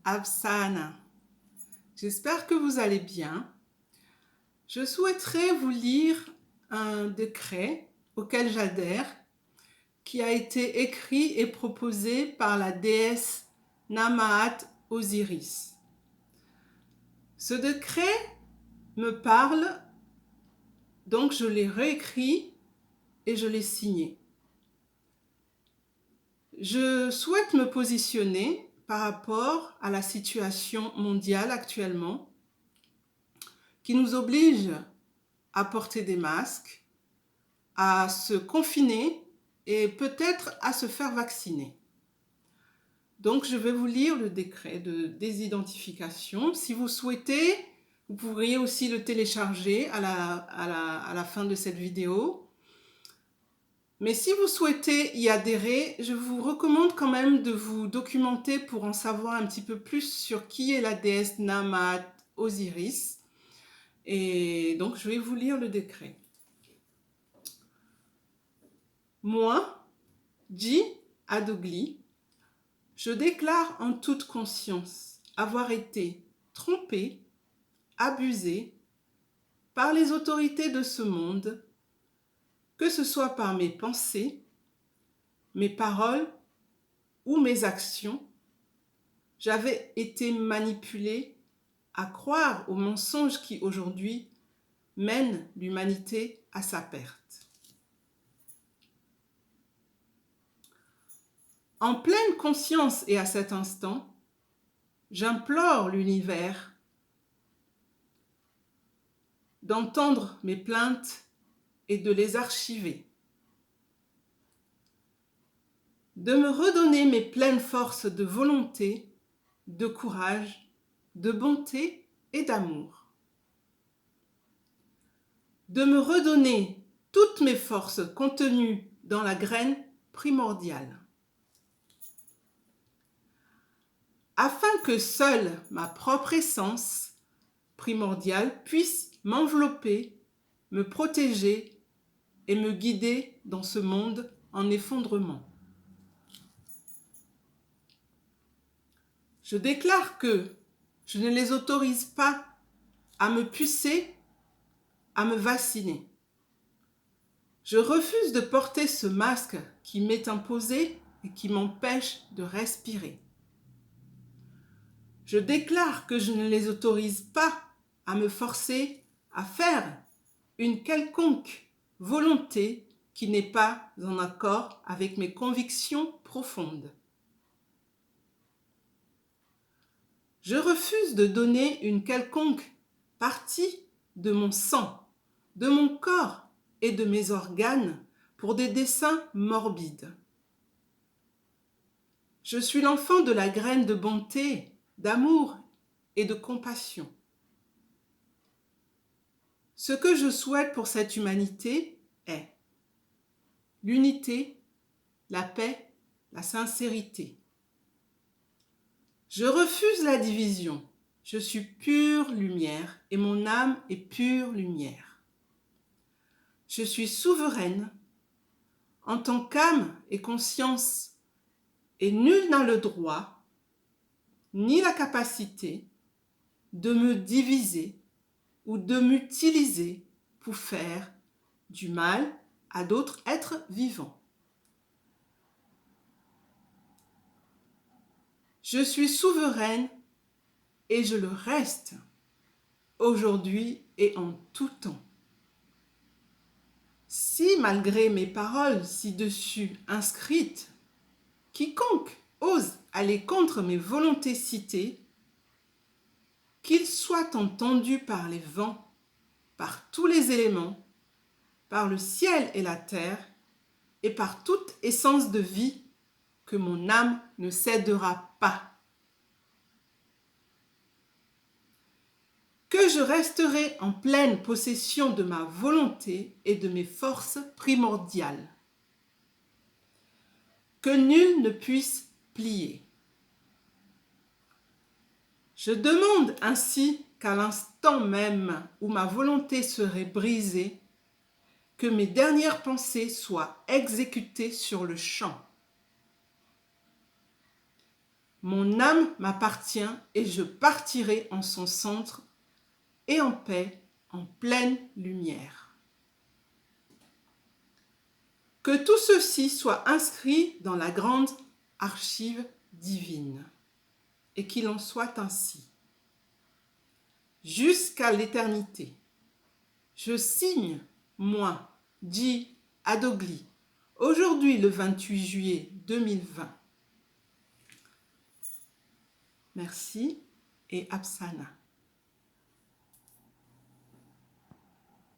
Absana. J'espère que vous allez bien. Je souhaiterais vous lire un décret auquel j'adhère, qui a été écrit et proposé par la déesse Namaat Osiris. Ce décret me parle, donc je l'ai réécrit et je l'ai signé. Je souhaite me positionner par rapport à la situation mondiale actuellement qui nous oblige à porter des masques, à se confiner et peut-être à se faire vacciner. Donc je vais vous lire le décret de désidentification. Si vous souhaitez, vous pourriez aussi le télécharger à la fin de cette vidéo. Mais si vous souhaitez y adhérer, je vous recommande quand même de vous documenter pour en savoir un petit peu plus sur qui est la déesse Namaat Osiris. Et donc je vais vous lire le décret. Moi, Ji Adogli, je déclare en toute conscience avoir été trompé, abusé par les autorités de ce monde, que ce soit par mes pensées, mes paroles ou mes actions. J'avais été manipulé à croire aux mensonges qui aujourd'hui mènent l'humanité à sa perte. En pleine conscience et à cet instant, j'implore l'univers d'entendre mes plaintes et de les archiver, de me redonner mes pleines forces de volonté, de courage, de bonté et d'amour, de me redonner toutes mes forces contenues dans la graine primordiale, afin que seule ma propre essence primordiale puisse m'envelopper, me protéger et me guider dans ce monde en effondrement. Je déclare que je ne les autorise pas à me pucer, à me vacciner. Je refuse de porter ce masque qui m'est imposé et qui m'empêche de respirer. Je déclare que je ne les autorise pas à me forcer à faire une quelconque volonté qui n'est pas en accord avec mes convictions profondes. Je refuse de donner une quelconque partie de mon sang, de mon corps et de mes organes pour des desseins morbides. Je suis l'enfant de la graine de bonté, d'amour et de compassion. Ce que je souhaite pour cette humanité est l'unité, la paix, la sincérité. Je refuse la division. Je suis pure lumière et mon âme est pure lumière. Je suis souveraine en tant qu'âme et conscience, et nul n'a le droit ni la capacité de me diviser ou de m'utiliser pour faire du mal à d'autres êtres vivants. Je suis souveraine et je le reste aujourd'hui et en tout temps. Si malgré mes paroles ci-dessus inscrites, quiconque ose aller contre mes volontés citées, qu'il soit entendu par les vents, par tous les éléments, par le ciel et la terre, et par toute essence de vie, que mon âme ne cédera pas. Que je resterai en pleine possession de ma volonté et de mes forces primordiales. Que nul ne puisse plier. Je demande ainsi qu'à l'instant même où ma volonté serait brisée, que mes dernières pensées soient exécutées sur le champ. Mon âme m'appartient et je partirai en son centre et en paix, en pleine lumière. Que tout ceci soit inscrit dans la grande archive divine et qu'il en soit ainsi. Jusqu'à l'éternité. Je signe, moi, J. Adogli, aujourd'hui le 28 juillet 2020. Merci et Apsana.